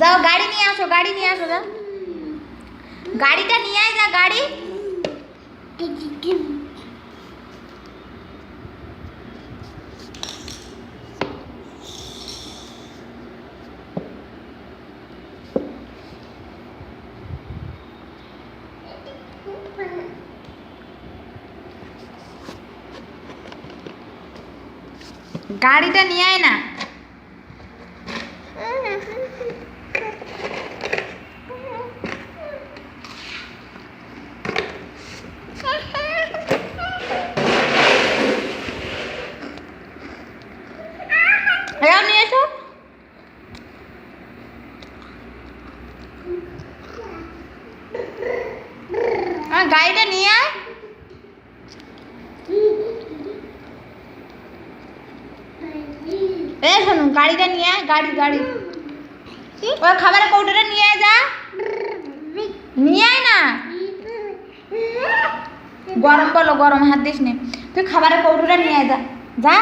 যাও গাড়ি নিয়ে আসো, গাড়ি নিয়ে আসো, যাও গাড়িটা নিয়ে আয়, যা গাড়ি। গাড়িটা নিয়ে আয় না। নিয়ে এসো। গাড়িটা নিয়ে আয়। শোনো, গাড়িটা নিয়ে আয়, গাড়ি গাড়ি। ওই খাবারের কৌটোটা নিয়ে আয়, যা নিয়ে আয় না। গরম করলো, গরম হাত দিস নে। তুই খাবারের কৌটোটা নিয়ে আয়, যা যা।